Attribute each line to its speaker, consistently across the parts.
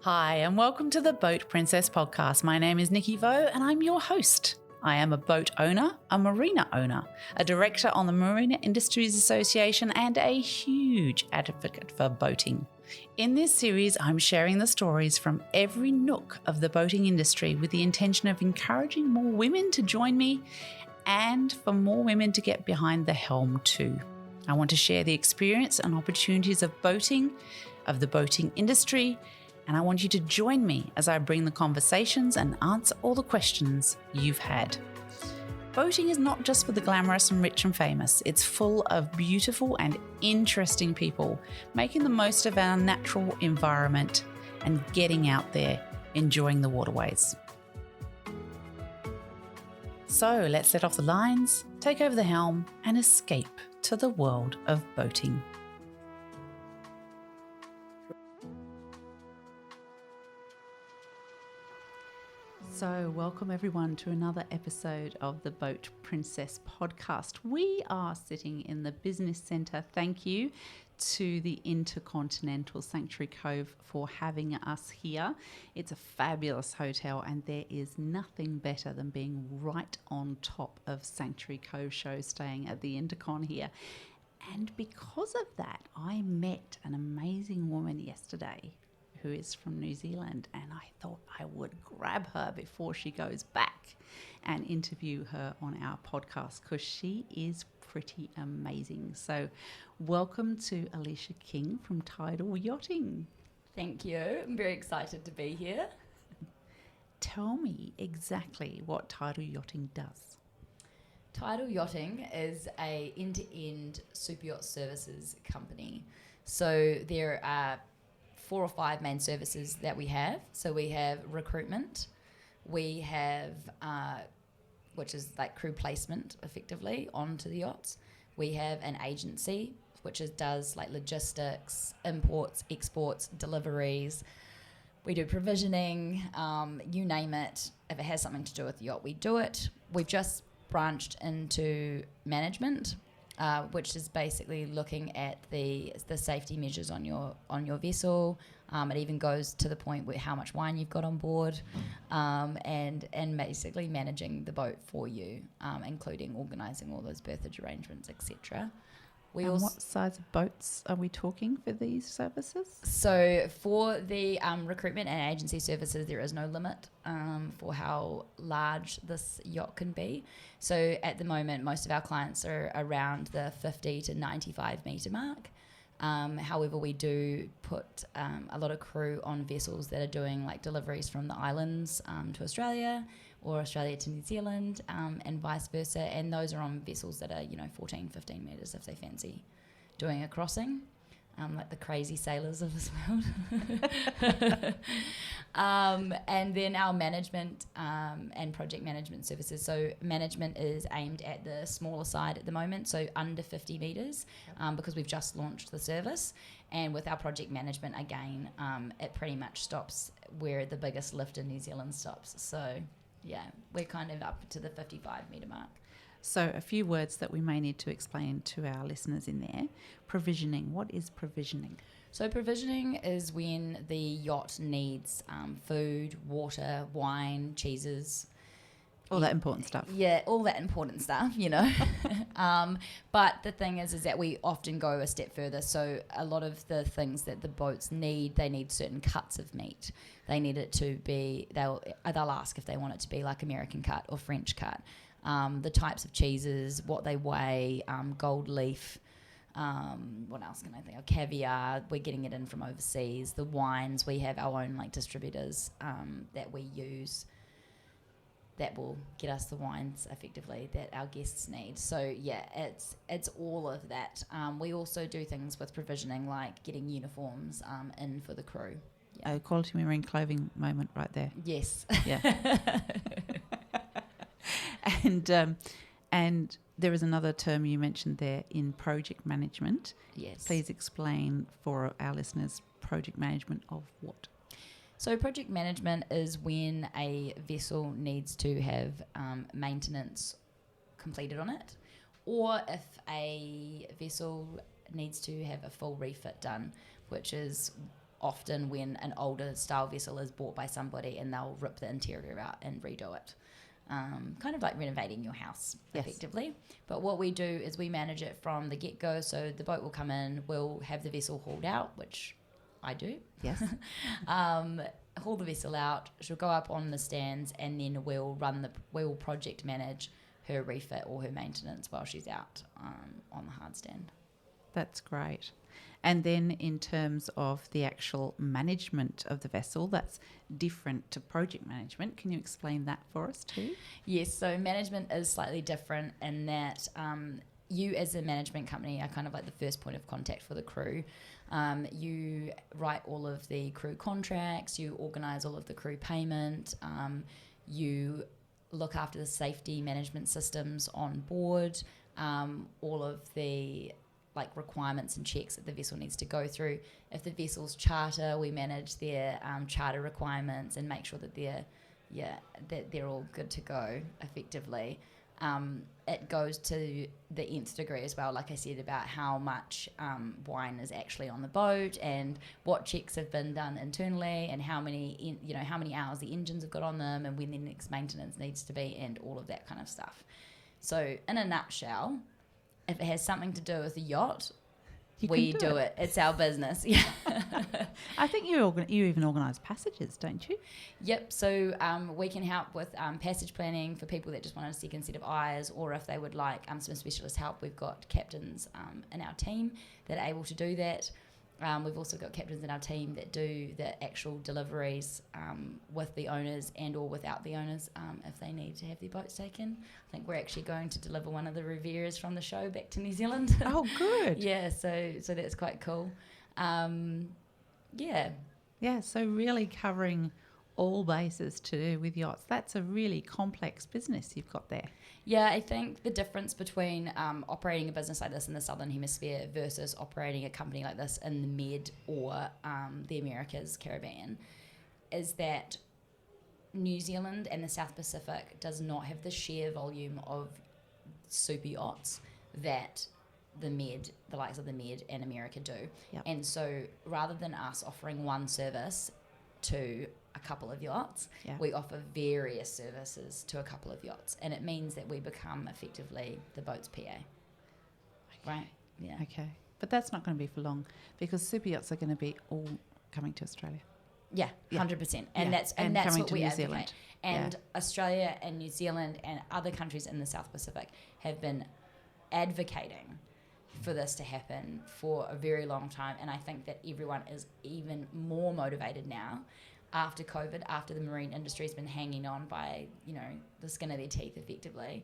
Speaker 1: Hi, and welcome to the Boat Princess podcast. My name is Nicky Vaux, and I'm your host. I am a boat owner, a marina owner, a director on the Marina Industries Association, and a huge advocate for boating. In this series, I'm sharing the stories from every nook of the boating industry with the intention of encouraging more women to join me and for more women to get behind the helm too. I want to share the experience and opportunities of boating, of the boating industry, and I want you to join me as I bring the conversations and answer all the questions you've had. Boating is not just for the glamorous and rich and famous. It's full of beautiful and interesting people making the most of our natural environment and getting out there, enjoying the waterways. So let's set off the lines, take over the helm, and escape to the world of boating. So welcome everyone to another episode of the Boat Princess podcast. We are sitting in the business centre. Thank you to the Intercontinental Sanctuary Cove for having us here. It's a fabulous hotel and there is nothing better than being right on top of Sanctuary Cove Show, staying at the Intercon here. And because of that, I met an amazing woman yesterday who is from New Zealand, and I thought I would grab her before she goes back and interview her on our podcast because she is pretty amazing. So welcome to Alicia King from Tidal Yachting.
Speaker 2: Thank you. I'm very excited to be here.
Speaker 1: Tell me exactly what Tidal Yachting does.
Speaker 2: Tidal Yachting is a end-to-end super yacht services company. So there are 4 or 5 main services that we have. So we have recruitment, we have, which is like crew placement effectively onto the yachts. We have an agency, which does like logistics, imports, exports, deliveries. We do provisioning, you name it. If it has something to do with the yacht, we do it. We've just branched into management, which is basically looking at the safety measures on your vessel. It even goes to the point where how much wine you've got on board, and basically managing the boat for you, including organising all those berthage arrangements, etc.
Speaker 1: What size of boats are we talking for these services?
Speaker 2: So for the recruitment and agency services, there is no limit for how large this yacht can be. So at the moment, most of our clients are around the 50 to 95 metre mark. However, we do put a lot of crew on vessels that are doing like deliveries from the islands to Australia or Australia to New Zealand, and vice versa. And those are on vessels that are, 14, 15 metres if they fancy doing a crossing, like the crazy sailors of this world. And then our management and project management services. So management is aimed at the smaller side at the moment, so under 50 metres, because we've just launched the service. And with our project management, again, it pretty much stops where the biggest lift in New Zealand stops. So yeah, we're kind of up to the 55 metre mark.
Speaker 1: So a few words that we may need to explain to our listeners in there. Provisioning. What is provisioning?
Speaker 2: So provisioning is when the yacht needs food, water, wine, cheeses.
Speaker 1: All that important stuff.
Speaker 2: Yeah, all that important stuff, But the thing is that we often go a step further. So a lot of the things that the boats need, they need certain cuts of meat. They need it to be, they'll ask if they want it to be like American cut or French cut. The types of cheeses, what they weigh, gold leaf, what else can I think of? Caviar, we're getting it in from overseas. The wines, we have our own like distributors that we use that will get us the wines effectively that our guests need. So yeah, it's all of that. We also do things with provisioning, like getting uniforms in for the crew. Yeah.
Speaker 1: Oh, quality marine clothing moment right there.
Speaker 2: Yes.
Speaker 1: Yeah. And there is another term you mentioned there in project management.
Speaker 2: Yes.
Speaker 1: Please explain for our listeners project management of what?
Speaker 2: So project management is when a vessel needs to have maintenance completed on it, or if a vessel needs to have a full refit done, which is often when an older style vessel is bought by somebody and they'll rip the interior out and redo it. Kind of like renovating your house, effectively. But what we do is we manage it from the get-go. So the boat will come in, we'll have the vessel hauled out, which I do.
Speaker 1: Yes.
Speaker 2: Haul the vessel out, she'll go up on the stands, and then we'll project manage her refit or her maintenance while she's out on the hard stand.
Speaker 1: That's great. And then in terms of the actual management of the vessel, that's different to project management. Can you explain that for us too?
Speaker 2: Yes, so management is slightly different in that you as a management company are kind of like the first point of contact for the crew. You write all of the crew contracts, you organise all of the crew payment, you look after the safety management systems on board, all of the requirements and checks that the vessel needs to go through. If the vessel's charter, we manage their charter requirements and make sure that they're all good to go effectively. It goes to the nth degree as well, like I said, about how much wine is actually on the boat and what checks have been done internally and how many hours the engines have got on them and when the next maintenance needs to be and all of that kind of stuff. So in a nutshell, if it has something to do with the yacht, we do it. It's our business. Yeah.
Speaker 1: I think you even organise passages, don't you?
Speaker 2: Yep. So we can help with passage planning for people that just want a second set of eyes, or if they would like some specialist help, we've got captains in our team that are able to do that. We've also got captains in our team that do the actual deliveries with the owners and or without the owners if they need to have their boats taken. I think we're actually going to deliver one of the Rivieras from the show back to New Zealand.
Speaker 1: Oh, good.
Speaker 2: Yeah, so that's quite cool. Yeah,
Speaker 1: so really covering all bases to do with yachts. That's a really complex business you've got there.
Speaker 2: Yeah, I think the difference between operating a business like this in the Southern Hemisphere versus operating a company like this in the Med or the Americas, Caribbean, is that New Zealand and the South Pacific does not have the sheer volume of super yachts that the likes of the Med and America do.
Speaker 1: Yep.
Speaker 2: And so rather than us offering one service to a couple of yachts, we offer various services to a couple of yachts, and it means that we become effectively the boat's PA. Okay. Right? Yeah.
Speaker 1: Okay. But that's not going to be for long because super yachts are going to be all coming to Australia.
Speaker 2: Yeah, 100%. And that's what we advocate. Zealand. And Australia and New Zealand and other countries in the South Pacific have been advocating for this to happen for a very long time, and I think that everyone is even more motivated now after COVID, after the marine industry has been hanging on by, the skin of their teeth effectively,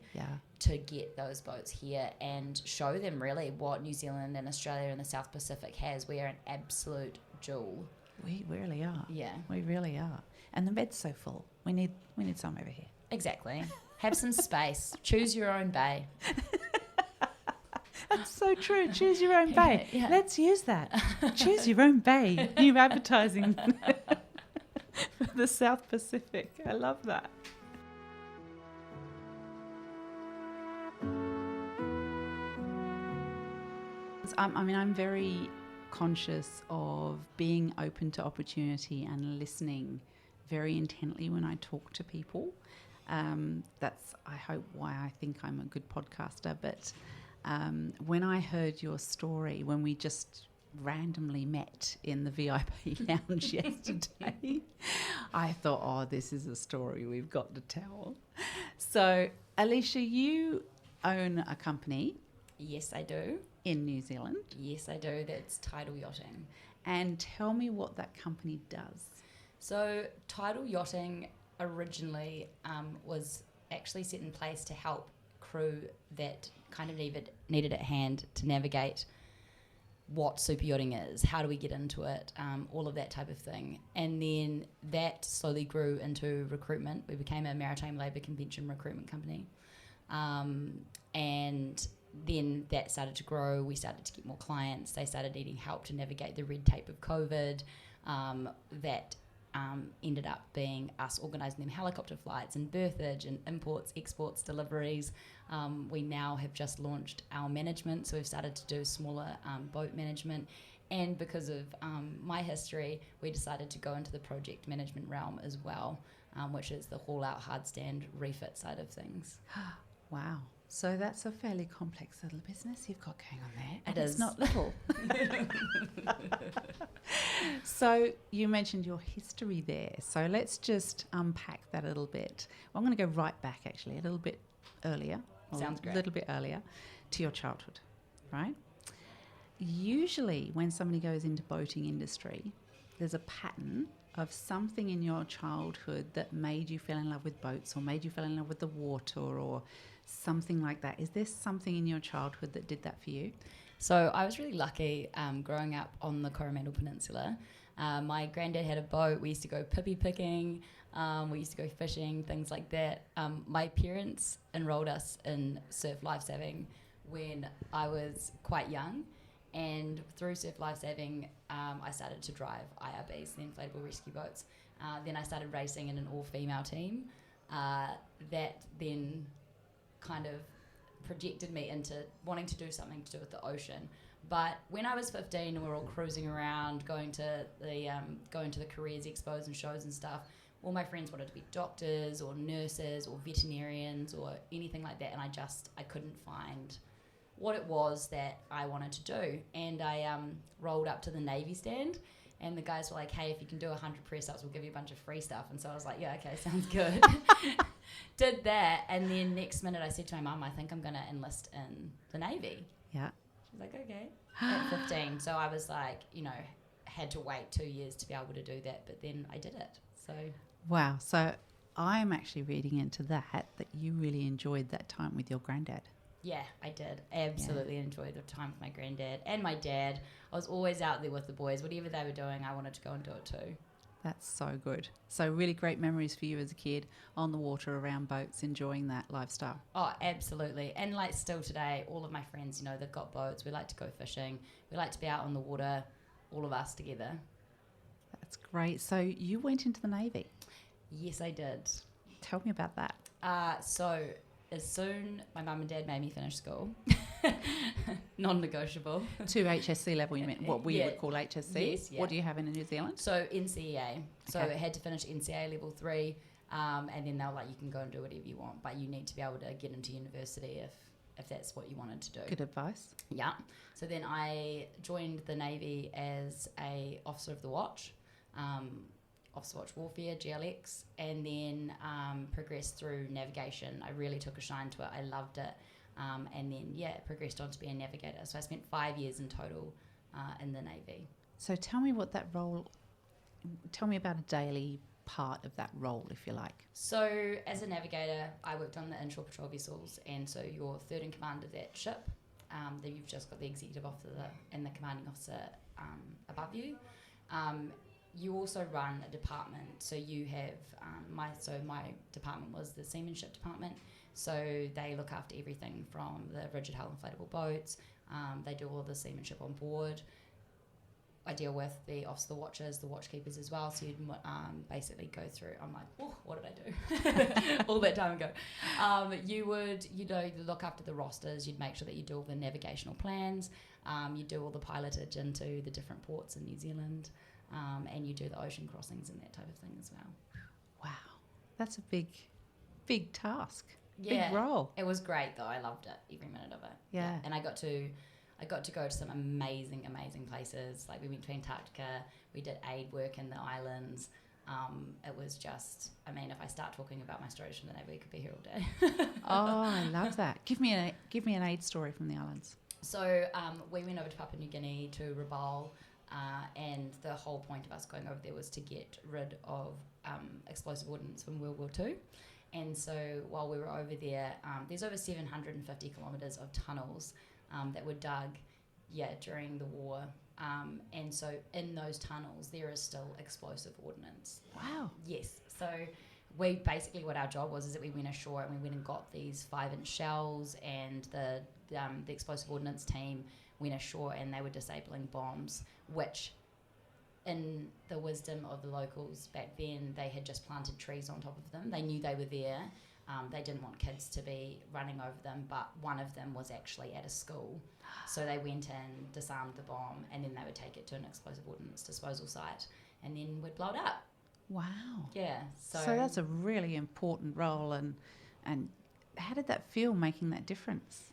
Speaker 2: to get those boats here and show them really what New Zealand and Australia and the South Pacific has. We are an absolute jewel.
Speaker 1: We really are.
Speaker 2: Yeah.
Speaker 1: We really are. And the bed's so full. We need some over here.
Speaker 2: Exactly. Have some space. Choose your own bay.
Speaker 1: That's so true. Choose your own bay.
Speaker 2: Yeah.
Speaker 1: Let's use that. Choose your own bay. New advertising for the South Pacific. I love that. I'm very conscious of being open to opportunity and listening very intently when I talk to people. That's, I hope, why I think I'm a good podcaster. But when I heard your story, when we just randomly met in the VIP lounge yesterday, I thought, oh, this is a story we've got to tell. So, Alicia, you own a company.
Speaker 2: Yes, I do.
Speaker 1: In New Zealand.
Speaker 2: Yes, I do. That's Tidal Yachting.
Speaker 1: And tell me what that company does.
Speaker 2: So Tidal Yachting originally was actually set in place to help crew that kind of needed at hand to navigate what super yachting is, how do we get into it, all of that type of thing. And then that slowly grew into recruitment. We became a maritime labour convention recruitment company. And then that started to grow. We started to get more clients. They started needing help to navigate the red tape of COVID. That ended up being us organising them helicopter flights and berthage and imports, exports, deliveries. We now have just launched our management, so we've started to do smaller boat management, And because of my history, we decided to go into the project management realm as well, which is the haul-out, hardstand, refit side of things.
Speaker 1: Wow. So that's a fairly complex little business you've got going on there.
Speaker 2: It is.
Speaker 1: It's not little. So you mentioned your history there. So let's just unpack that a little bit. Well, I'm going to go right back, actually, a little bit earlier.
Speaker 2: Sounds great.
Speaker 1: A little bit earlier to your childhood, right? Usually when somebody goes into boating industry, there's a pattern of something in your childhood that made you fall in love with boats or made you fall in love with the water or something like that. Is there something in your childhood that did that for you?
Speaker 2: So I was really lucky growing up on the Coromandel Peninsula. My granddad had a boat. We used to go pippy picking. We used to go fishing, things like that. My parents enrolled us in surf lifesaving when I was quite young. And through surf lifesaving, I started to drive IRBs, the inflatable rescue boats. Then I started racing in an all-female team. That then kind of projected me into wanting to do something to do with the ocean. But when I was 15 and we were all cruising around, going to the careers expos and shows and stuff, all my friends wanted to be doctors or nurses or veterinarians or anything like that, and I couldn't find what it was that I wanted to do. And I rolled up to the Navy stand, and the guys were like, hey, if you can do 100 press-ups, we'll give you a bunch of free stuff. And so I was like, yeah, okay, sounds good. Did that, and then next minute I said to my mum, I think I'm going to enlist in the Navy.
Speaker 1: Yeah.
Speaker 2: She's like, okay. At 15. So I was like, had to wait 2 years to be able to do that, but then I did it. So
Speaker 1: Wow. So I'm actually reading into that you really enjoyed that time with your granddad.
Speaker 2: yeah, I did. Absolutely enjoyed the time with my granddad and my dad. I was always out there with the boys. Whatever they were doing, I wanted to go and do it too.
Speaker 1: That's so good. So really great memories for you as a kid on the water, around boats, enjoying that lifestyle.
Speaker 2: Oh, absolutely. And like still today, all of my friends, they've got boats. We like to go fishing. We like to be out on the water, all of us together.
Speaker 1: That's great. So you went into the Navy.
Speaker 2: Yes, I did.
Speaker 1: Tell me about that.
Speaker 2: So as soon my mum and dad made me finish school, non-negotiable.
Speaker 1: To HSC level, you meant what we would call HSC?
Speaker 2: Yes, yeah.
Speaker 1: What do you have in New Zealand?
Speaker 2: So NCEA. So
Speaker 1: Okay.
Speaker 2: I had to finish NCEA level 3, and then they were like, you can go and do whatever you want, but you need to be able to get into university if that's what you wanted to do.
Speaker 1: Good advice.
Speaker 2: Yeah. So then I joined the Navy as a officer of the watch, Officer Watch Warfare, GLX, and then progressed through navigation. I really took a shine to it. I loved it. And then, progressed on to be a navigator. So I spent 5 years in total in the Navy.
Speaker 1: So tell me about a daily part of that role, if you like.
Speaker 2: So as a navigator, I worked on the inshore patrol vessels, and so you're third in command of that ship. Then you've just got the executive officer and the commanding officer above you. You also run a department, so you have my department was the seamanship department, so they look after everything from the rigid hull inflatable boats. They do all of the seamanship on board. I deal with the officer watchers, the watchkeepers as well, so you'd basically go through. I'm like, oh, what did I do all that time ago? You would, look after the rosters. You'd make sure that you do all the navigational plans. You do all the pilotage into the different ports in New Zealand. And you do the ocean crossings and that type of thing as well.
Speaker 1: Wow. That's a big task.
Speaker 2: Yeah,
Speaker 1: big role.
Speaker 2: It was great though. I loved it, every minute of it.
Speaker 1: Yeah.
Speaker 2: And I got to go to some amazing places. Like we went to Antarctica. We did aid work in the islands. It was just, if I start talking about my stories from the Navy, we could be here all day.
Speaker 1: Oh, I love that. Give me an aid story from the islands.
Speaker 2: So we went over to Papua New Guinea to Rabaul. And the whole point of us going over there was to get rid of explosive ordnance from World War II. And so while we were over there, there's over 750 kilometres of tunnels that were dug during the war. And so in those tunnels, there is still explosive ordnance.
Speaker 1: Wow.
Speaker 2: Yes. So we basically, what our job was is that we went ashore and we went and got these 5-inch shells, and the explosive ordnance team went ashore and they were disabling bombs, which in the wisdom of the locals back then, they had just planted trees on top of them. They knew they were there, They didn't want kids to be running over them, but one of them was actually at a school. So they went in, disarmed the bomb, and then they would take it to an explosive ordnance disposal site, and then we'd blow it up.
Speaker 1: Wow.
Speaker 2: Yeah.
Speaker 1: So that's a really important role, and how did that feel, making that difference?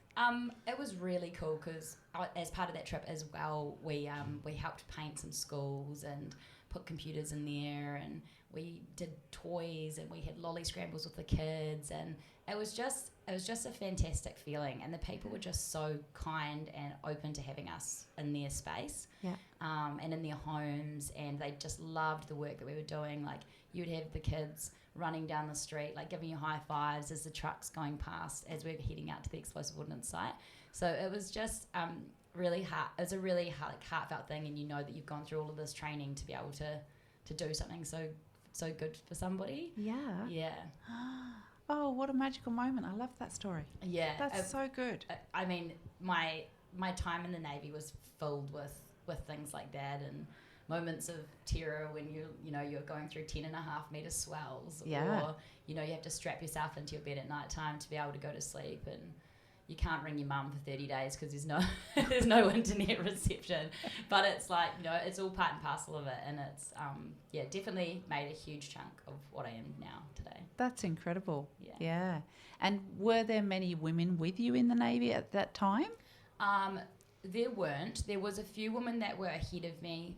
Speaker 2: It was really cool because as part of that trip as well, we helped paint some schools and put computers in there, and we did toys, and we had lolly scrambles with the kids, and it was just a fantastic feeling, and the people were just so kind and open to having us in their space, and in their homes, and they just loved the work that we were doing. Like, you'd have the kids running down the street, like giving you high fives as the truck's going past as we were heading out to the explosive ordnance site. So it was just really hard. It was a really heartfelt thing, and you know that you've gone through all of this training to be able to do something so good for somebody. Yeah.
Speaker 1: Oh, what a magical moment. I love that story.
Speaker 2: Yeah.
Speaker 1: That's so good.
Speaker 2: I mean, my time in the Navy was filled with things like that, and moments of terror when you're going through 10.5-meter swells, or you have to strap yourself into your bed at night time to be able to go to sleep, and you can't ring your mum for 30 days because there's no internet reception. But it's like, it's all part and parcel of it, and it's definitely made a huge chunk of what I am now today.
Speaker 1: That's incredible. Yeah. And were there many women with you in the Navy at that time?
Speaker 2: There weren't. There was a few women that were ahead of me.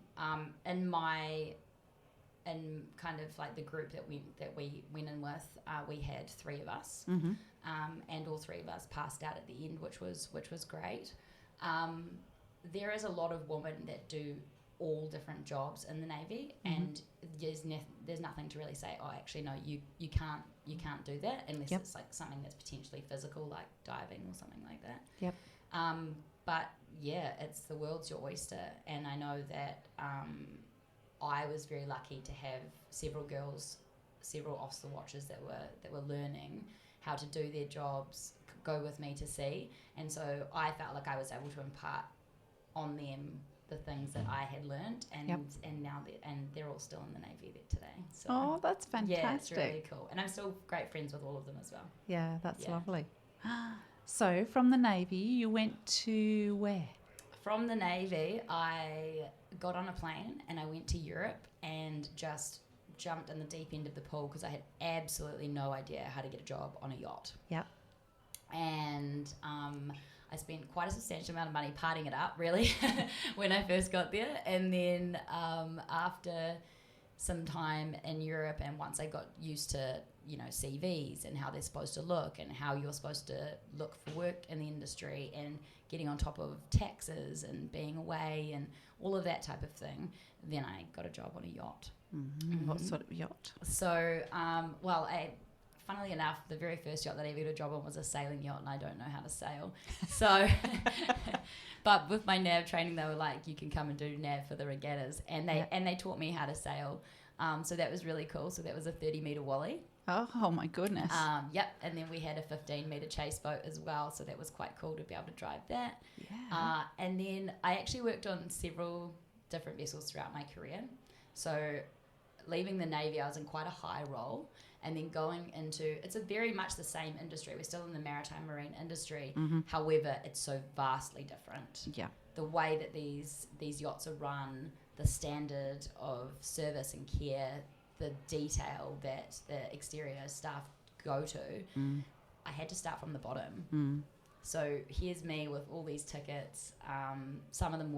Speaker 2: In kind of like the group that we went in with, we had 3 of us, and all 3 of us passed out at the end, which was great. There is a lot of women that do all different jobs in the Navy, and there's nothing to really say, oh, actually no, you can't do that unless it's like something that's potentially physical, like diving or something like that. But yeah, it's the world's your oyster, and I know that I was very lucky to have several officer watchers that were learning how to do their jobs, go with me to sea, and so I felt like I was able to impart on them the things that I had learned, and now they're all still in the Navy today. So,
Speaker 1: oh, that's fantastic.
Speaker 2: Yeah, it's really cool, and I'm still great friends with all of them as well.
Speaker 1: Yeah, that's lovely. So from the Navy, you went to where?
Speaker 2: From the Navy, I got on a plane and I went to Europe and just jumped in the deep end of the pool because I had absolutely no idea how to get a job on a yacht. Yep. And I spent quite a substantial amount of money partying it up, really, when I first got there. And then after some time in Europe, and once I got used to CVs and how they're supposed to look and how you're supposed to look for work in the industry and getting on top of taxes and being away and all of that type of thing, then I got a job on a yacht.
Speaker 1: What sort of yacht?
Speaker 2: So, funnily enough, the very first yacht that I ever got a job on was a sailing yacht, and I don't know how to sail. So, but with my nav training, they were like, you can come and do nav for the regattas, and they taught me how to sail. So that was really cool. So that was a 30-meter wally.
Speaker 1: Oh my goodness.
Speaker 2: And then we had a 15-meter chase boat as well, so that was quite cool to be able to drive that.
Speaker 1: Yeah.
Speaker 2: And then I actually worked on several different vessels throughout my career. So leaving the Navy, I was in quite a high role, and then going into, it's a very much the same industry. We're still in the maritime marine industry. However, it's so vastly different.
Speaker 1: Yeah.
Speaker 2: The way that these yachts are run, the standard of service and care, the detail that the exterior staff go to, I had to start from the bottom. So here's me with all these tickets. Some of them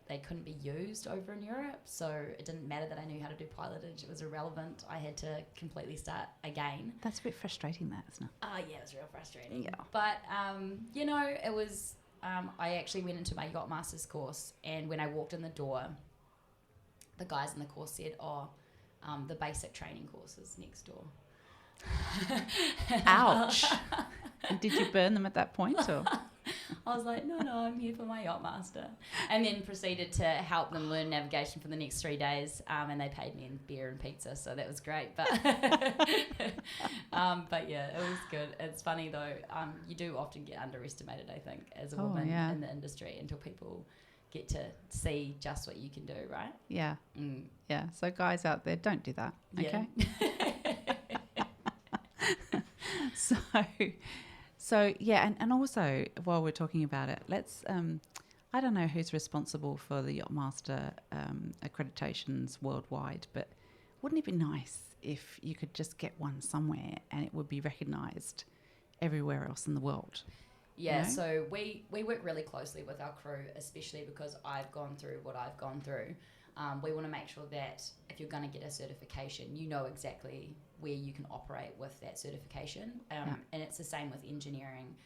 Speaker 2: they couldn't be used over in Europe, so it didn't matter that I knew how to do pilotage. It was irrelevant. I had to completely start again.
Speaker 1: That's a bit frustrating, that, isn't it?
Speaker 2: Yeah, it was real frustrating.
Speaker 1: Yeah.
Speaker 2: But, it was, I actually went into my yacht master's course, and when I walked in the door, the guys in the course said, the basic training course is next door.
Speaker 1: Ouch. And did you burn them at that point, or?
Speaker 2: I was like, no, I'm here for my yacht master. And then proceeded to help them learn navigation for the next 3 days, and they paid me in beer and pizza, so that was great. But but yeah, it was good. It's funny though, you do often get underestimated, I think, as a woman in the industry until people get to see just what you can do, right?
Speaker 1: Yeah. Yeah. So guys out there, don't do that. Okay.
Speaker 2: Yeah.
Speaker 1: So yeah, and also while we're talking about it, let's I don't know who's responsible for the Yachtmaster accreditations worldwide, but wouldn't it be nice if you could just get one somewhere and it would be recognised everywhere else in the world?
Speaker 2: Yeah,
Speaker 1: You know?
Speaker 2: so we work really closely with our crew, especially because I've gone through what I've gone through. We want to make sure that if you're going to get a certification, you know exactly where you can operate with that certification. And it's the same with engineering.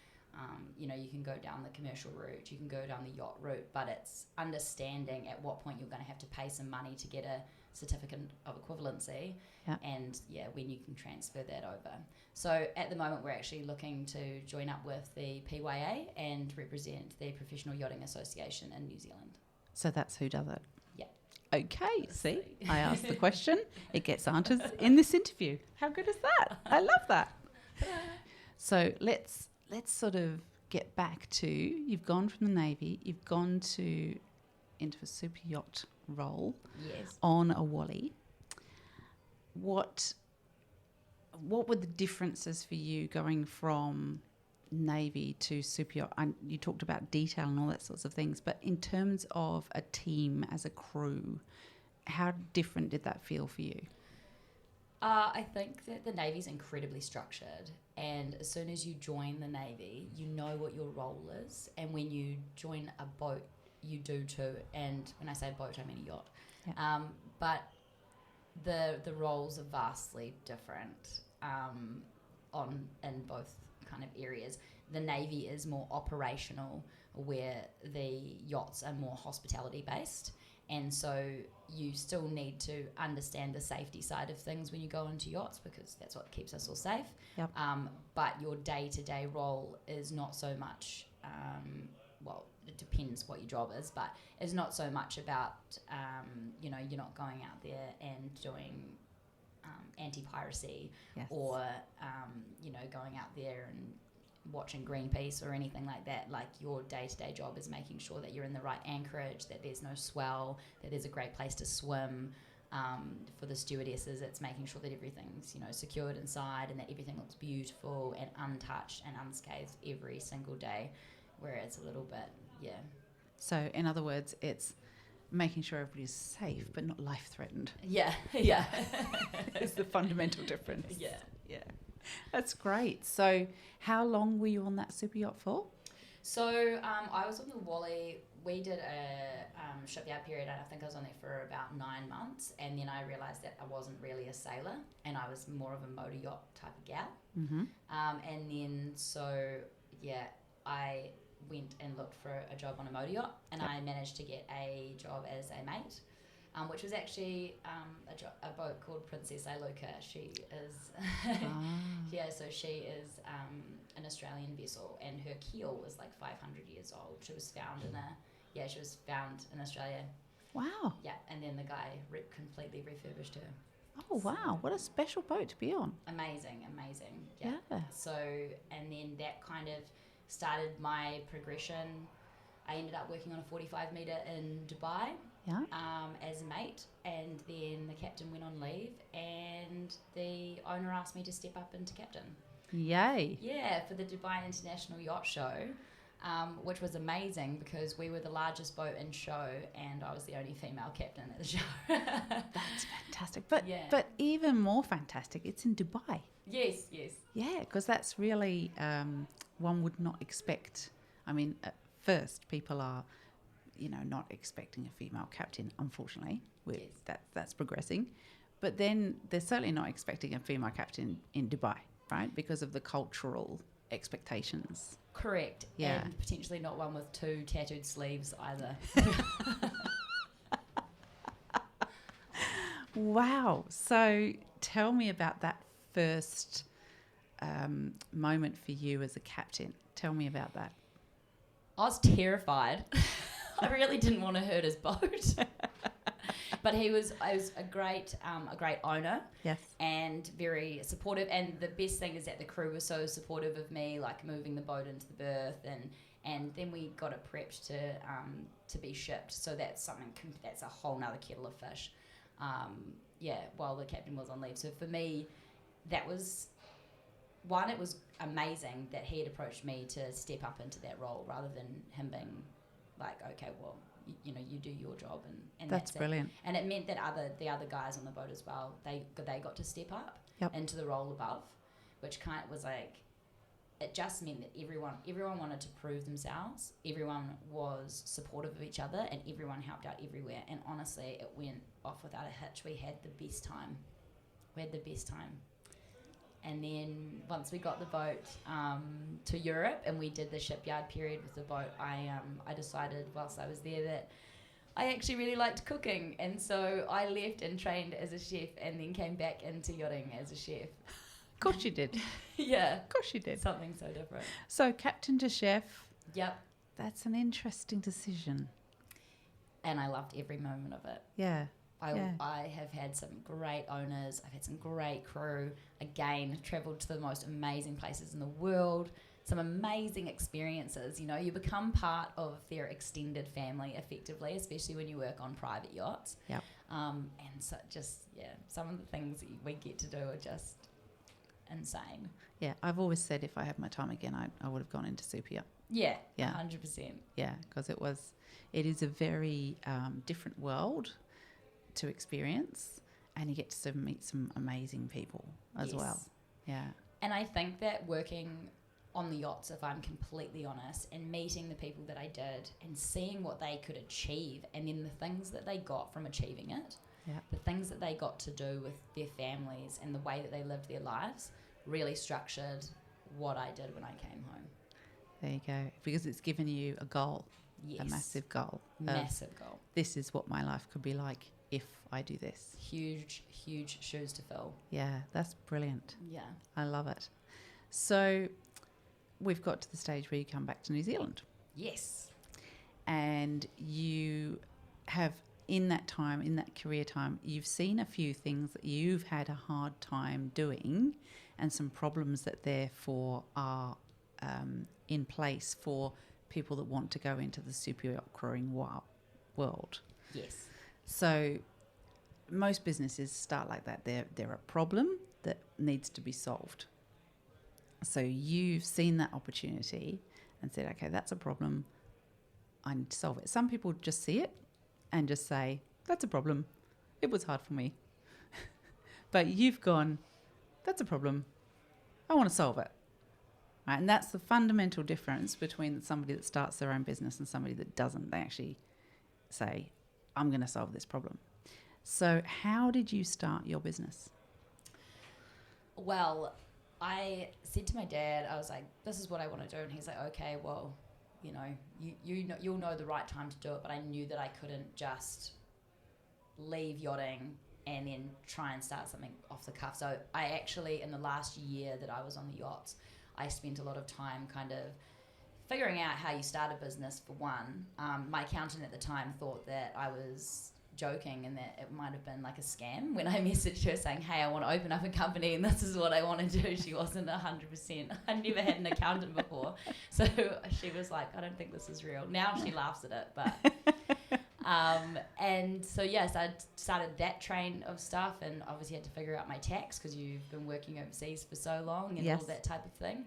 Speaker 2: You know, you can go down the commercial route, you can go down the yacht route, but it's understanding at what point you're going to have to pay some money to get a certificate of equivalency, and when you can transfer that over. So at the moment, we're actually looking to join up with the PYA and represent the Professional Yachting Association in New Zealand.
Speaker 1: So that's who does it.
Speaker 2: Yeah.
Speaker 1: Okay, see, I asked the question, it gets answers in this interview. How good is that? I love that. So let's sort of get back to, you've gone from the Navy, you've gone into a super yacht role on a Wally. What were the differences for you going from Navy to super yacht? You talked about detail and all that sorts of things, but in terms of a team as a crew, how different did that feel for you?
Speaker 2: I think that the Navy's incredibly structured, and as soon as you join the Navy, you know what your role is, and when you join a boat, you do too. And when I say boat, I mean a yacht.
Speaker 1: Yeah.
Speaker 2: But the roles are vastly different in both kind of areas. The Navy is more operational, where the yachts are more hospitality based. And so you still need to understand the safety side of things when you go into yachts, because that's what keeps us all safe.
Speaker 1: Yep.
Speaker 2: But your day-to-day role is not so much, it depends what your job is, but it's not so much about, you're not going out there and doing anti-piracy or, going out there and watching Greenpeace or anything like that. Like, your day-to-day job is making sure that you're in the right anchorage, that there's no swell, that there's a great place to swim. For the stewardesses, it's making sure that everything's secured inside and that everything looks beautiful and untouched and unscathed every single day, where it's a little bit
Speaker 1: So in other words, it's making sure everybody's safe but not life-threatened.
Speaker 2: Yeah.
Speaker 1: Is the fundamental difference.
Speaker 2: Yeah.
Speaker 1: That's great. So how long were you on that super yacht for?
Speaker 2: So I was on the Wally. We did a shipyard period, and I think I was on there for about 9 months, and then I realised that I wasn't really a sailor, and I was more of a motor yacht type of gal.
Speaker 1: Mm-hmm.
Speaker 2: And then I went and looked for a job on a motor yacht, and I managed to get a job as a mate, which was actually a boat called Princess Iluka. She is, so she is an Australian vessel, and her keel is like 500 years old. She was found in Australia.
Speaker 1: Wow.
Speaker 2: Yeah, and then the guy completely refurbished her.
Speaker 1: Oh, wow. What a special boat to be on.
Speaker 2: Amazing.
Speaker 1: Yeah.
Speaker 2: So, and then that kind of started my progression. I ended up working on a 45 metre in Dubai as a mate, and then the captain went on leave, and the owner asked me to step up into captain.
Speaker 1: Yay.
Speaker 2: Yeah, for the Dubai International Yacht Show, which was amazing because we were the largest boat in show, and I was the only female captain at the show.
Speaker 1: That's fantastic. But even more fantastic, it's in Dubai.
Speaker 2: Yes.
Speaker 1: Yeah, because that's really, one would not expect. I mean, at first people are, not expecting a female captain, unfortunately. That's progressing. But then they're certainly not expecting a female captain in Dubai, right? Because of the cultural expectations.
Speaker 2: Correct.
Speaker 1: Yeah.
Speaker 2: And potentially not one with 2 tattooed sleeves either.
Speaker 1: Wow. So tell me about that first moment for you as a captain. Tell me about that.
Speaker 2: I was terrified. I really didn't want to hurt his boat. But he was a great owner.
Speaker 1: Yes.
Speaker 2: And very supportive. And the best thing is that the crew was so supportive of me, like moving the boat into the berth, and then we got it prepped to be shipped. So that's a whole nother kettle of fish. While the captain was on leave. So for me, that was one, it was amazing that he had approached me to step up into that role rather than him being like, okay, well, you know, you do your job, and
Speaker 1: that's brilliant.
Speaker 2: It. And it meant that the other guys on the boat as well, they got to step up into the role above, which kind of was like, it just meant that everyone wanted to prove themselves, everyone was supportive of each other, and everyone helped out everywhere. And honestly, it went off without a hitch. We had the best time. And then once we got the boat to Europe and we did the shipyard period with the boat, I decided whilst I was there that I actually really liked cooking, and so I left and trained as a chef and then came back into yachting as a chef.
Speaker 1: Of course you did.
Speaker 2: Yeah.
Speaker 1: Of course you did.
Speaker 2: Something so different.
Speaker 1: So captain to chef.
Speaker 2: Yep.
Speaker 1: That's an interesting decision.
Speaker 2: And I loved every moment of it.
Speaker 1: Yeah.
Speaker 2: I have had some great owners. I've had some great crew. Again, travelled to the most amazing places in the world. Some amazing experiences. You know, you become part of their extended family effectively, especially when you work on private yachts.
Speaker 1: Yeah.
Speaker 2: And so some of the things that we get to do are just insane.
Speaker 1: Yeah, I've always said if I had my time again, I would have gone into super yacht.
Speaker 2: Yeah,
Speaker 1: yeah,
Speaker 2: 100%.
Speaker 1: Yeah, because it is a very different world to experience, and you get to meet some amazing people as well. Yeah.
Speaker 2: And I think that working on the yachts, if I'm completely honest, and meeting the people that I did and seeing what they could achieve, and then the things that they got from achieving it, the things that they got to do with their families and the way that they lived their lives really structured what I did when I came home.
Speaker 1: There you go. Because it's given you a goal, a massive goal.
Speaker 2: Massive goal.
Speaker 1: This is what my life could be like if I do this.
Speaker 2: Huge, huge shoes to fill.
Speaker 1: Yeah, that's brilliant.
Speaker 2: Yeah.
Speaker 1: I love it. So we've got to the stage where you come back to New Zealand.
Speaker 2: Yes.
Speaker 1: And you have, in that time, in that career time, you've seen a few things that you've had a hard time doing, and some problems that therefore are in place for people that want to go into the super yacht crewing world.
Speaker 2: Yes.
Speaker 1: So most businesses start like that. They're a problem that needs to be solved. So you've seen that opportunity and said, okay, that's a problem. I need to solve it. Some people just see it and just say, that's a problem. It was hard for me. But you've gone, that's a problem. I want to solve it. Right? And that's the fundamental difference between somebody that starts their own business and somebody that doesn't. They actually say, I'm going to solve this problem. So how did you start your business?
Speaker 2: Well, I said to my dad, I was like, this is what I want to do. And he's like, okay, well, you know, you'll know the right time to do it. But I knew that I couldn't just leave yachting and then try and start something off the cuff. So I actually, in the last year that I was on the yachts, I spent a lot of time kind of figuring out how you start a business, for one. My accountant at the time thought that I was joking and that it might have been like a scam when I messaged her saying, hey, I want to open up a company and this is what I want to do. She wasn't 100%. I'd never had an accountant before. So she was like, I don't think this is real. Now she laughs at it, but... and so, yes, I started that train of stuff, and obviously had to figure out my tax because you've been working overseas for so long and all that type of thing.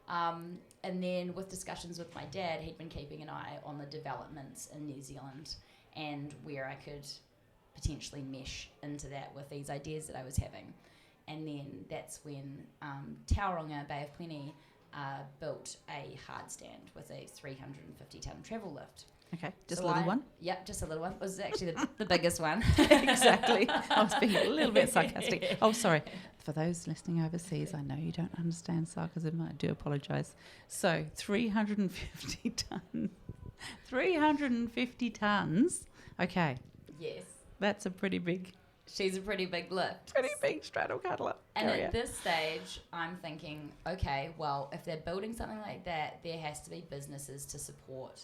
Speaker 2: And then with discussions with my dad, he'd been keeping an eye on the developments in New Zealand and where I could potentially mesh into that with these ideas that I was having. And then that's when Tauranga Bay of Plenty built a hard stand with a 350-ton travel lift.
Speaker 1: Okay, just a little one?
Speaker 2: Yep, just a little one. It was actually the biggest one.
Speaker 1: Exactly. I was being a little bit sarcastic. Oh, sorry. For those listening overseas, I know you don't understand sarcasm. I do apologise. So 350 tons. 350 tons. Okay.
Speaker 2: Yes.
Speaker 1: That's a pretty big...
Speaker 2: She's a pretty big lift.
Speaker 1: Pretty big straddle cuddler.
Speaker 2: And at this stage, I'm thinking, okay, well, if they're building something like that, there has to be businesses to support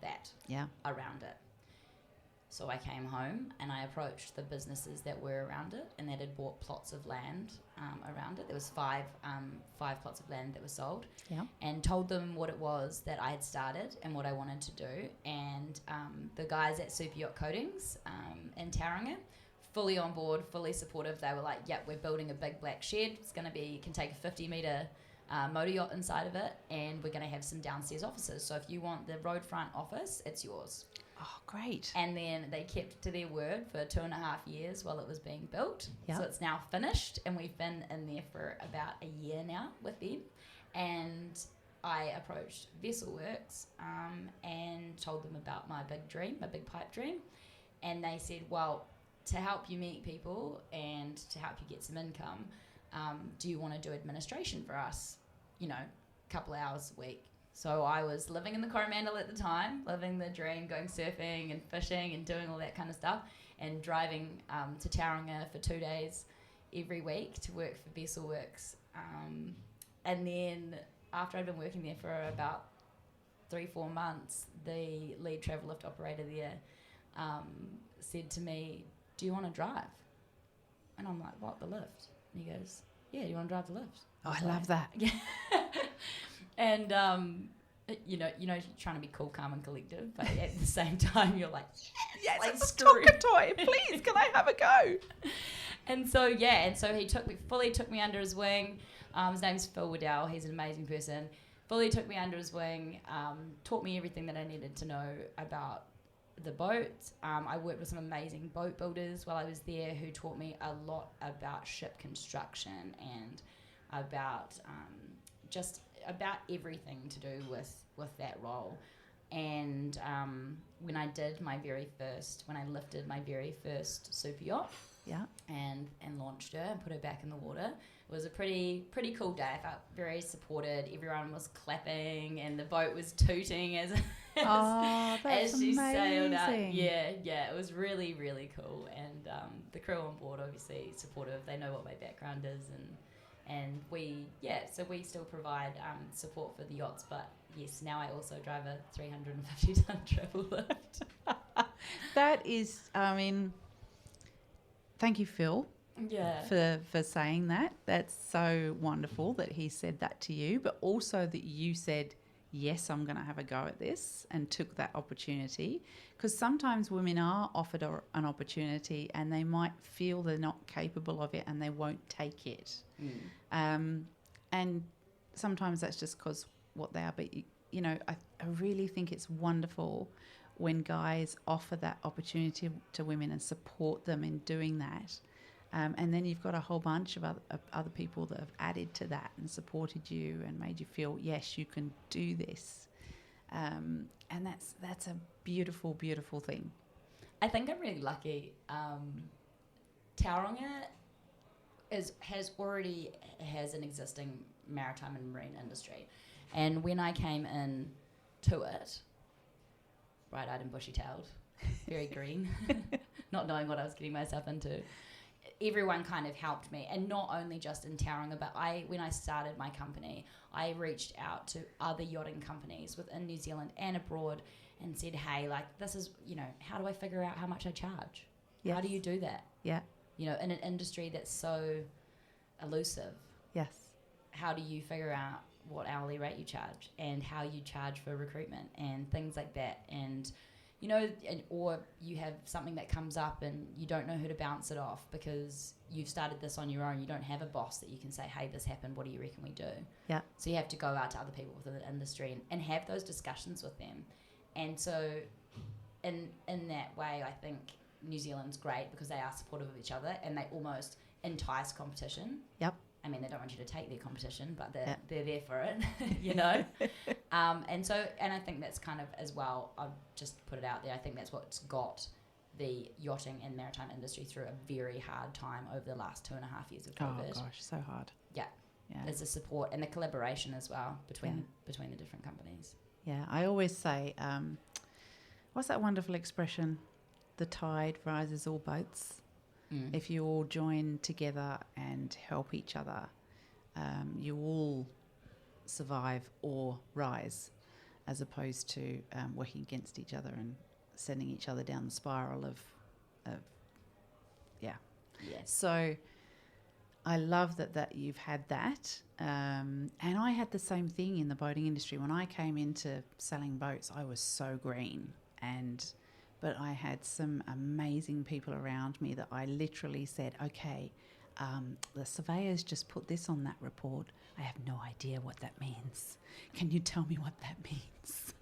Speaker 2: that around it. So I came home and I approached the businesses that were around it and that had bought plots of land around it. There was five plots of land that were sold, and told them what it was that I had started and what I wanted to do. And the guys at Super Yacht Coatings in Tauranga, fully on board, fully supportive. They were like, yep, we're building a big black shed. It's going to be, can take a 50 metre motor yacht inside of it, and we're going to have some downstairs offices. So if you want the roadfront office, it's yours.
Speaker 1: Oh, great.
Speaker 2: And then they kept to their word for 2.5 years while it was being built.
Speaker 1: Yep.
Speaker 2: So it's now finished, and we've been in there for about a year now with them. And I approached Vesselworks and told them about my big dream, my big pipe dream. And they said, well, to help you meet people and to help you get some income, do you want to do administration for us, a couple of hours a week? So I was living in the Coromandel at the time, living the dream, going surfing and fishing and doing all that kind of stuff, and driving to Tauranga for 2 days every week to work for Vesselworks. And then after I'd been working there for about 3-4 months, the lead travel lift operator there said to me, do you want to drive? And I'm like, what, the lift? And he goes, yeah, do you want to drive the lift?
Speaker 1: Oh, I love that.
Speaker 2: Yeah. And, you're trying to be cool, calm and collective, but at the same time, you're like,
Speaker 1: yes,
Speaker 2: like,
Speaker 1: it's a Tonka toy. Please, can I have a go?
Speaker 2: And so he fully took me under his wing. His name's Phil Waddell. He's an amazing person. Fully took me under his wing, taught me everything that I needed to know about the boat. I worked with some amazing boat builders while I was there who taught me a lot about ship construction and about just about everything to do with that role. And when I lifted my very first super yacht, and launched her and put her back in the water, it was a pretty cool day. I felt very supported. Everyone was clapping and the boat was tooting as she sailed up. Yeah, it was really, really cool. And the crew on board obviously supportive. They know what my background is, and we still provide support for the yachts. But yes, now I also drive a 350-ton travel lift.
Speaker 1: That is, thank you, Phil.
Speaker 2: Yeah.
Speaker 1: For saying that. That's so wonderful that he said that to you, but also that you said, yes, I'm going to have a go at this, and took that opportunity. Because sometimes women are offered an opportunity and they might feel they're not capable of it and they won't take it. And sometimes that's just because what they are. But, I really think it's wonderful when guys offer that opportunity to women and support them in doing that. And then you've got a whole bunch of other people that have added to that and supported you and made you feel, yes, you can do this. And that's a beautiful, beautiful thing.
Speaker 2: I think I'm really lucky. Tauranga already has an existing maritime and marine industry. And when I came in to it, bright-eyed and bushy-tailed, very green, not knowing what I was getting myself into, everyone kind of helped me, and not only just in Tauranga, but when I started my company, I reached out to other yachting companies within New Zealand and abroad and said, hey, this is, how do I figure out how much I charge? Yes. How do you do that?
Speaker 1: Yeah.
Speaker 2: In an industry that's so elusive.
Speaker 1: Yes.
Speaker 2: How do you figure out what hourly rate you charge and how you charge for recruitment and things like that? And or you have something that comes up and you don't know who to bounce it off because you've started this on your own. You don't have a boss that you can say, hey, this happened. What do you reckon we do? Yeah. So you have to go out to other people within the industry and have those discussions with them. And so in that way, I think New Zealand's great because they are supportive of each other and they almost entice competition. Yep. I mean, they don't want you to take their competition, but they're there for it, And I think that's kind of as well, I'll just put it out there, I think that's what's got the yachting and maritime industry through a very hard time over the last 2.5 years of COVID.
Speaker 1: Oh gosh, so hard.
Speaker 2: Yeah. There's the support and the collaboration as well between the different companies.
Speaker 1: Yeah, I always say, what's that wonderful expression? The tide rises all boats. If you all join together and help each other, you all survive or rise, as opposed to working against each other and sending each other down the spiral of Yes. So I love that you've had that. And I had the same thing in the boating industry. When I came into selling boats, I was so green, but I had some amazing people around me that I literally said, okay, the surveyors just put this on that report. I have no idea what that means. Can you tell me what that means?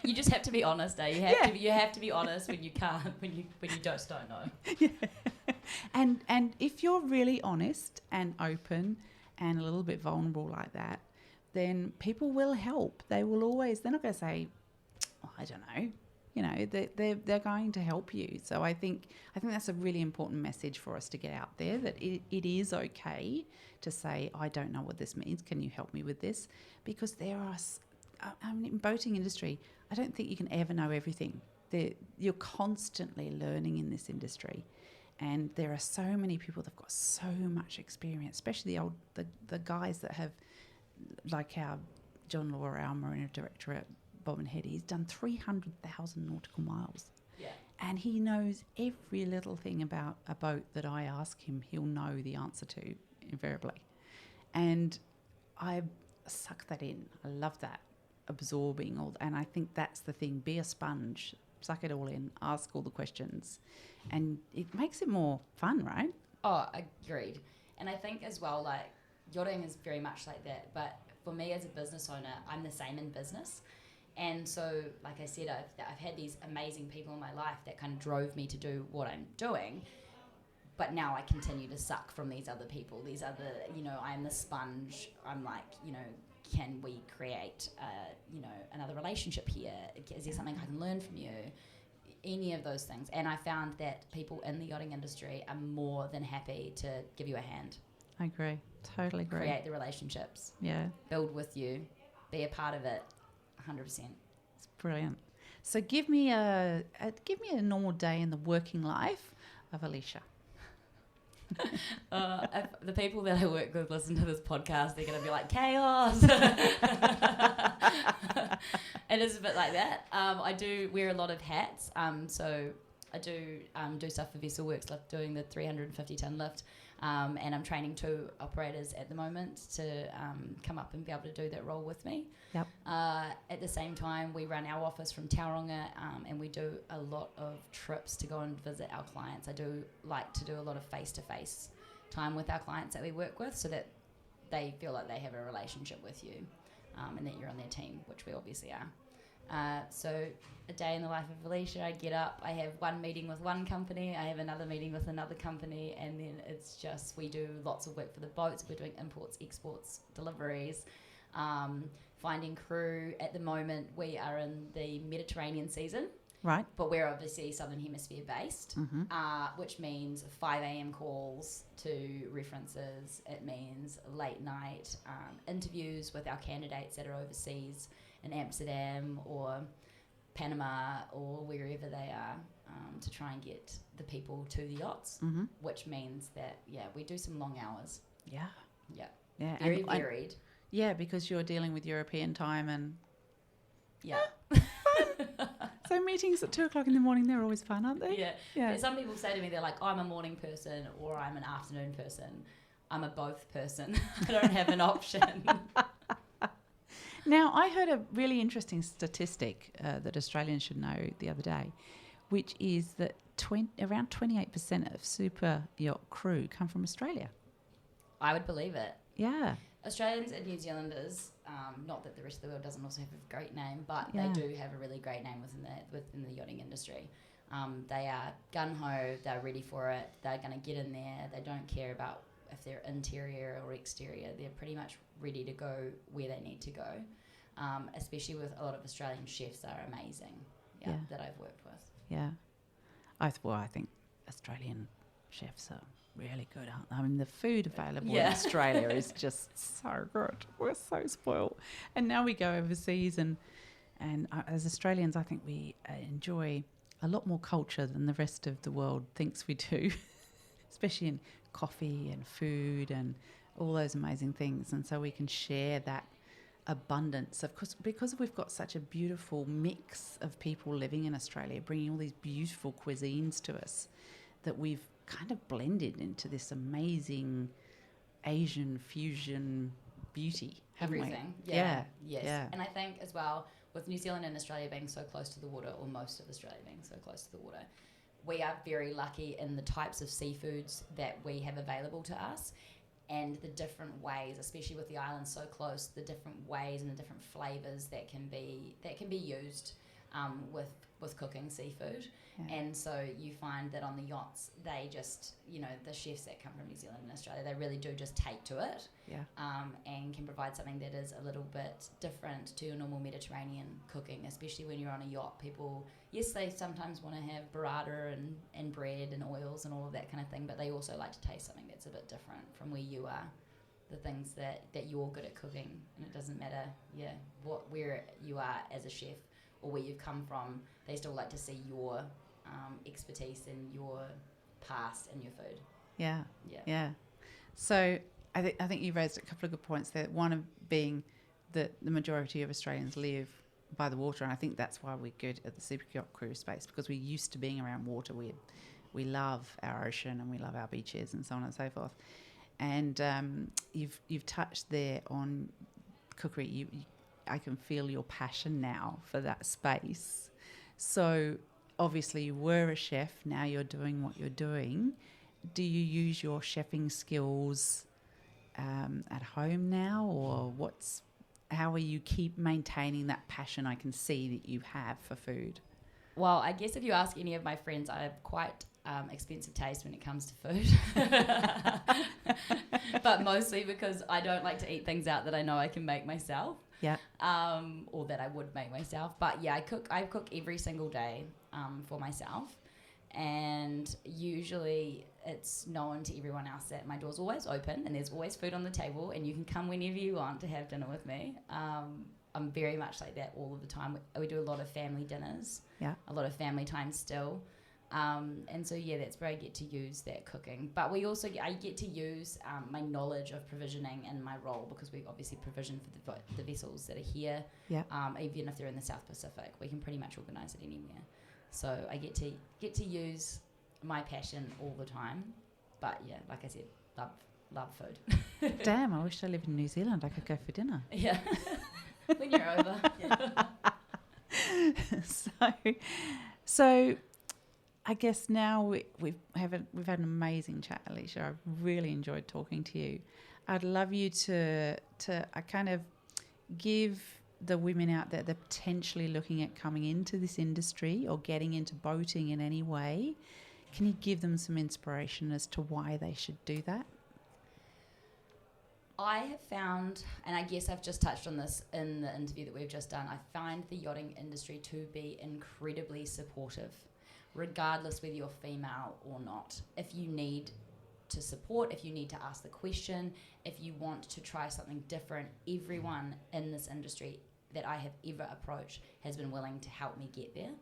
Speaker 2: You just have to be honest, eh? You have to be honest when you can't, when you just don't know.
Speaker 1: Yeah. And if you're really honest and open and a little bit vulnerable like that, then people will help. They will always. They're not going to say, oh, I don't know. You know, they're going to help you. So I think that's a really important message for us to get out there, that it is okay to say, I don't know what this means. Can you help me with this? Because there are, in boating industry, I don't think you can ever know everything. You're constantly learning in this industry. And there are so many people that have got so much experience, especially the guys that have, like our John Law, our marina director at Bobbin Head, he's done 300,000 nautical miles.
Speaker 2: Yeah.
Speaker 1: And he knows every little thing about a boat that I ask him, he'll know the answer to, invariably. And I suck that in. I love that, absorbing all. And I think that's the thing, be a sponge, suck it all in, ask all the questions. And it makes it more fun, right?
Speaker 2: Oh, agreed. And I think as well, like, yachting is very much like that. But for me as a business owner, I'm the same in business. And so, like I said, I've had these amazing people in my life that kind of drove me to do what I'm doing. But now I continue to suck from these other people, these other, I'm the sponge. I'm like, can we create, another relationship here? Is there something I can learn from you? Any of those things. And I found that people in the yachting industry are more than happy to give you a hand.
Speaker 1: I agree. Totally agree.
Speaker 2: Create the relationships.
Speaker 1: Yeah.
Speaker 2: Build with you. Be a part of it. 100%.
Speaker 1: It's brilliant. So give me a normal day in the working life of Alicia.
Speaker 2: If the people that I work with listen to this podcast, they're going to be like, chaos. It is a bit like that. I do wear a lot of hats. So I do stuff for Vessel Works, like doing the 350-ton lift. And I'm training 2 operators at the moment to come up and be able to do that role with me.
Speaker 1: Yep.
Speaker 2: At the same time, we run our office from Tauranga, and we do a lot of trips to go and visit our clients. I do like to do a lot of face-to-face time with our clients that we work with, so that they feel like they have a relationship with you, and that you're on their team, which we obviously are. So a day in the life of Alicia, I get up, I have one meeting with one company, I have another meeting with another company, and then it's just, we do lots of work for the boats. We're doing imports, exports, deliveries, finding crew. At the moment, we are in the Mediterranean season.
Speaker 1: Right.
Speaker 2: But we're obviously Southern Hemisphere based, which means 5 a.m. calls to references. It means late night interviews with our candidates that are overseas in Amsterdam or Panama or wherever they are, to try and get the people to the yachts, which means that, we do some long hours.
Speaker 1: Yeah.
Speaker 2: Yeah.
Speaker 1: Yeah.
Speaker 2: Very varied.
Speaker 1: Yeah, because you're dealing with European time and...
Speaker 2: Yeah.
Speaker 1: So meetings at 2:00 in the morning, they're always fun, aren't they?
Speaker 2: Yeah.
Speaker 1: Yeah.
Speaker 2: Some people say to me, they're like, I'm a morning person or I'm an afternoon person. I'm a both person. I don't have an option.
Speaker 1: Now, I heard a really interesting statistic that Australians should know the other day, which is that around 28% of super yacht crew come from Australia.
Speaker 2: I would believe it.
Speaker 1: Yeah.
Speaker 2: Australians and New Zealanders, not that the rest of the world doesn't also have a great name, but they do have a really great name within the yachting industry. They are gung-ho, they're ready for it, they're going to get in there, they don't care about if they're interior or exterior, they're pretty much ready to go where they need to go, especially with a lot of Australian chefs that are amazing that I've worked with.
Speaker 1: Yeah. I think Australian chefs are really good, aren't they? I mean, the food available in Australia is just so good. We're so spoiled. And now we go overseas and as Australians, I think we enjoy a lot more culture than the rest of the world thinks we do, especially in coffee and food and all those amazing things. And so we can share that abundance, of course, because we've got such a beautiful mix of people living in Australia, bringing all these beautiful cuisines to us, that we've kind of blended into this amazing Asian fusion beauty, haven't
Speaker 2: Everything.
Speaker 1: we?
Speaker 2: Yeah. Yes.
Speaker 1: Yeah.
Speaker 2: And I think as well, with New Zealand and Australia being so close to the water, or most of Australia being so close to the water, we are very lucky in the types of seafoods that we have available to us, and the different ways, especially with the island so close, the different ways and the different flavours that can be used with cooking seafood. Yeah. And so you find that on the yachts, they just, the chefs that come from New Zealand and Australia, they really do just take to it.
Speaker 1: Yeah.
Speaker 2: And can provide something that is a little bit different to your normal Mediterranean cooking, especially when you're on a yacht. People, yes, they sometimes want to have burrata and bread and oils and all of that kind of thing, but they also like to taste something that's a bit different from where you are, the things that you're good at cooking. And it doesn't matter, where you are as a chef or where you've come from, they still like to see your expertise and your past and your food.
Speaker 1: Yeah. So I think you raised a couple of good points there. One of being that the majority of Australians live by the water, and I think that's why we're good at the super yacht cruise space, because we're used to being around water. We love our ocean and we love our beaches and so on and so forth. And you've touched there on cookery. I can feel your passion now for that space. So obviously you were a chef, now you're doing what you're doing. Do you use your chefing skills at home now, or how will you keep maintaining that passion I can see that you have for food?
Speaker 2: Well, I guess if you ask any of my friends, I have quite expensive taste when it comes to food. But mostly because I don't like to eat things out that I know I can make myself.
Speaker 1: Yeah.
Speaker 2: Or that I would make myself. But yeah, I cook every single day for myself. And usually it's known to everyone else that my door's always open and there's always food on the table and you can come whenever you want to have dinner with me. I'm very much like that all of the time. We do a lot of family dinners, a lot of family time still. And so, that's where I get to use that cooking. But I get to use my knowledge of provisioning in my role, because we obviously provision for the vessels that are here. Yeah. Even if they're in the South Pacific, we can pretty much organise it anywhere. So I get to use my passion all the time. But yeah, like I said, love food.
Speaker 1: Damn, I wish I lived in New Zealand. I could go for dinner.
Speaker 2: Yeah. When you're over.
Speaker 1: So I guess now we've had an amazing chat, Alicia. I've really enjoyed talking to you. I'd love you to kind of give the women out there that are potentially looking at coming into this industry or getting into boating in any way. Can you give them some inspiration as to why they should do that?
Speaker 2: I have found, and I guess I've just touched on this in the interview that we've just done, I find the yachting industry to be incredibly supportive, regardless whether you're female or not. If you need to support, if you need to ask the question, if you want to try something different, everyone in this industry that I have ever approached has been willing to help me get there.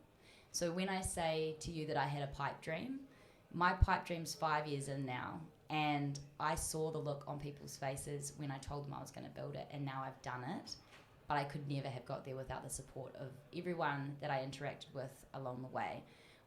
Speaker 2: So when I say to you that I had a pipe dream, my pipe dream's 5 years in now, and I saw the look on people's faces when I told them I was going to build it, and now I've done it. But I could never have got there without the support of everyone that I interacted with along the way.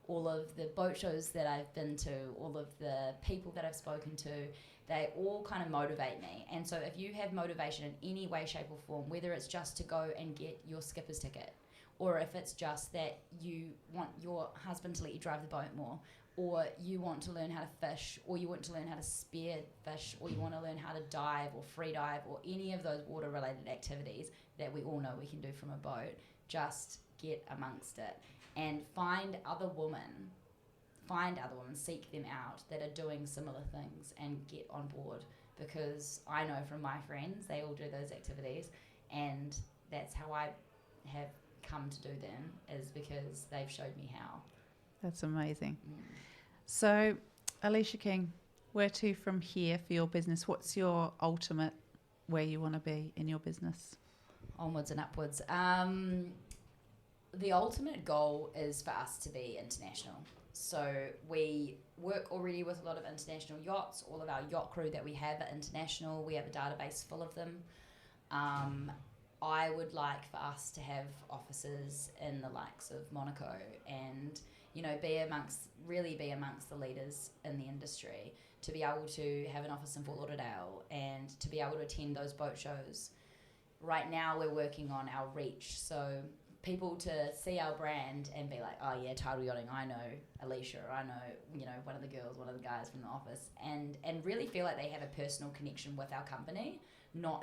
Speaker 2: All of the boat shows that I've been to, all of the people that I've spoken to, they all kind of motivate me. And so if you have motivation in any way, shape or form, whether it's just to go and get your skipper's ticket, or if it's just that you want your husband to let you drive the boat more, or you want to learn how to fish, or you want to learn how to spear fish, or you want to learn how to dive or free dive, or any of those water related activities that we all know we can do from a boat, just get amongst it and find other women, seek them out that are doing similar things and get on board. Because I know from my friends, they all do those activities, and that's how I have come to do them, is because they've showed me how.
Speaker 1: That's amazing. So, Alicia King, where to from here for your business? What's your ultimate where you want to be in your business?
Speaker 2: Onwards and upwards. The ultimate goal is for us to be international. So we work already with a lot of international yachts. All of our yacht crew that we have are international. We have a database full of them. I would like for us to have offices in the likes of Monaco and, be amongst the leaders in the industry, to be able to have an office in Fort Lauderdale and to be able to attend those boat shows. Right now we're working on our reach. So people to see our brand and be like, oh yeah, Tidal Yachting, I know Alicia, or I know, one of the girls, one of the guys from the office, and really feel like they have a personal connection with our company.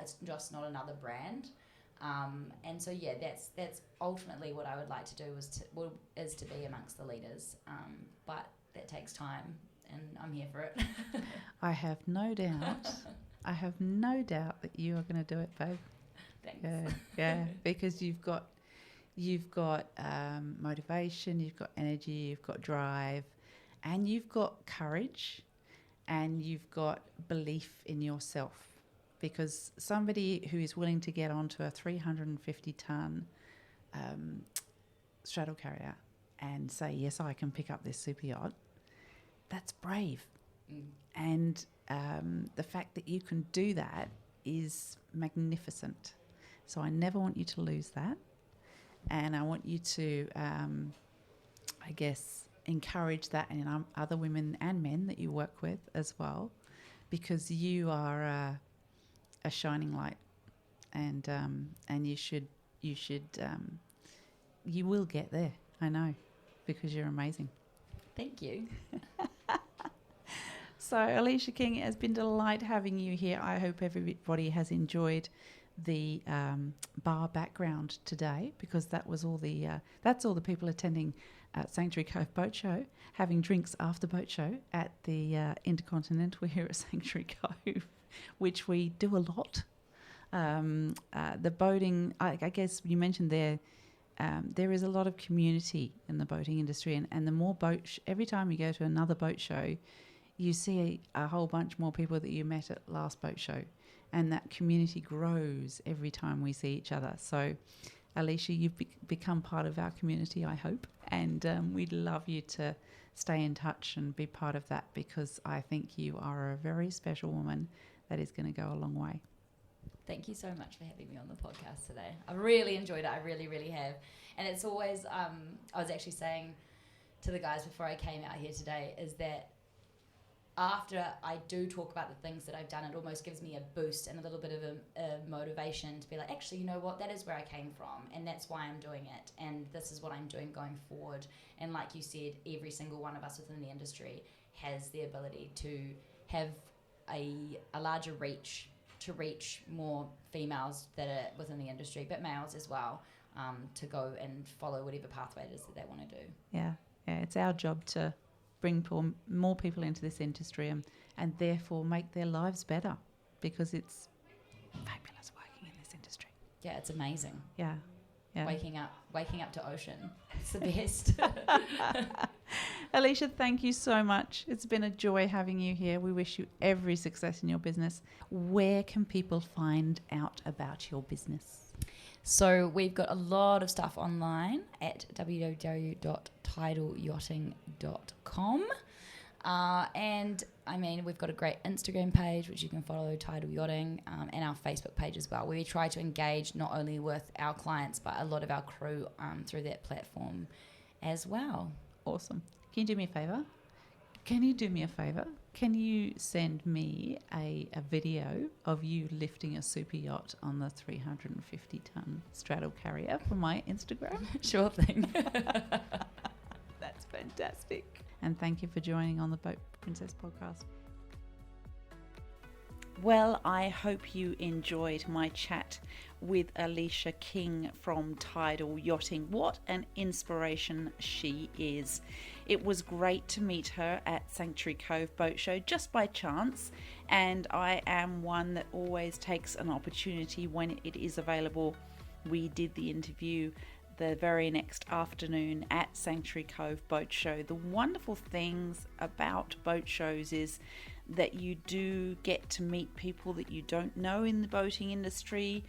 Speaker 2: It's just not another brand. And so yeah, that's ultimately what I would like to do is to be amongst the leaders. But that takes time, and I'm here for it.
Speaker 1: I have no doubt. I have no doubt that you are going to do it, babe.
Speaker 2: Thanks.
Speaker 1: Yeah, because you've got motivation, you've got energy, you've got drive, and you've got courage, and you've got belief in yourself. Because somebody who is willing to get onto a 350-ton straddle carrier and say, yes, I can pick up this super yacht, that's brave. And the fact that you can do that is magnificent. So I never want you to lose that. And I want you to, I guess, encourage that in other women and men that you work with as well, because you are a shining light, and you will get there. I know, because you're amazing.
Speaker 2: Thank you.
Speaker 1: So, Alicia King, it has been a delight having you here. I hope everybody has enjoyed the bar background today, because that was all that's all the people attending Sanctuary Cove Boat Show, having drinks after boat show at the Intercontinental here at Sanctuary Cove, which we do a lot. The boating, I guess you mentioned there is a lot of community in the boating industry, and the more every time you go to another boat show, you see a whole bunch more people that you met at last boat show, and that community grows every time we see each other. So, Alicia, you've become part of our community, I hope, and we'd love you to stay in touch and be part of that, because I think you are a very special woman that is going to go a long way.
Speaker 2: Thank you so much for having me on the podcast today. I really enjoyed it. I really, really have. And it's always, I was actually saying to the guys before I came out here today, is that after I do talk about the things that I've done, it almost gives me a boost and a little bit of a motivation to be like, actually, you know what, that is where I came from, and that's why I'm doing it, and this is what I'm doing going forward. And like you said, every single one of us within the industry has the ability to have a larger reach, to reach more females that are within the industry, but males as well, to go and follow whatever pathway it is that they want to do.
Speaker 1: Yeah, it's our job to bring more people into this industry, and therefore make their lives better, because it's fabulous working in this industry.
Speaker 2: Yeah, it's amazing.
Speaker 1: Yeah.
Speaker 2: Waking up to ocean. It's the best.
Speaker 1: Alicia, thank you so much. It's been a joy having you here. We wish you every success in your business. Where can people find out about your business?
Speaker 2: So we've got a lot of stuff online at www.tidalyachting.com. And I mean, we've got a great Instagram page, which you can follow, Tidal Yachting, and our Facebook page as well, where we try to engage not only with our clients, but a lot of our crew through that platform as well.
Speaker 1: Awesome. Can you do me a favour? Can you send me a video of you lifting a super yacht on the 350-ton straddle carrier for my Instagram?
Speaker 2: Sure thing.
Speaker 1: That's fantastic. And thank you for joining on the Boat Princess podcast. Well, I hope you enjoyed my chat with Alicia King from Tidal Yachting. What an inspiration she is. It was great to meet her at Sanctuary Cove Boat Show just by chance, and I am one that always takes an opportunity when it is available. We did the interview the very next afternoon at Sanctuary Cove Boat Show. The wonderful things about boat shows is that you do get to meet people that you don't know in the boating industry,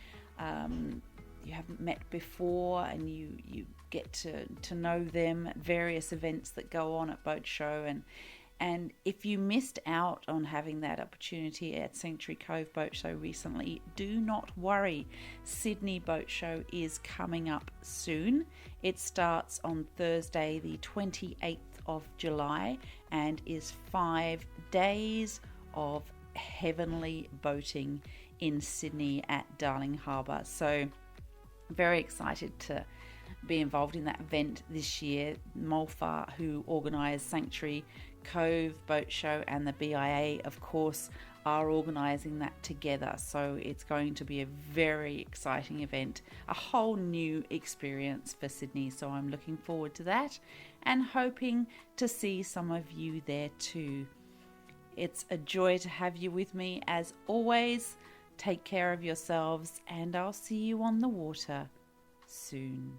Speaker 1: you haven't met before, and you get to know them at various events that go on at boat show. And if you missed out on having that opportunity at Sanctuary Cove Boat Show recently, do not worry. Sydney Boat Show is coming up soon. It starts on Thursday the 28th of July and is 5 days of heavenly boating in Sydney at Darling Harbour. So very excited to be involved in that event this year. Malfa, who organise Sanctuary Cove Boat Show, and the BIA, of course, are organising that together. So it's going to be a very exciting event, a whole new experience for Sydney. So I'm looking forward to that and hoping to see some of you there too. It's a joy to have you with me as always. Take care of yourselves, and I'll see you on the water soon.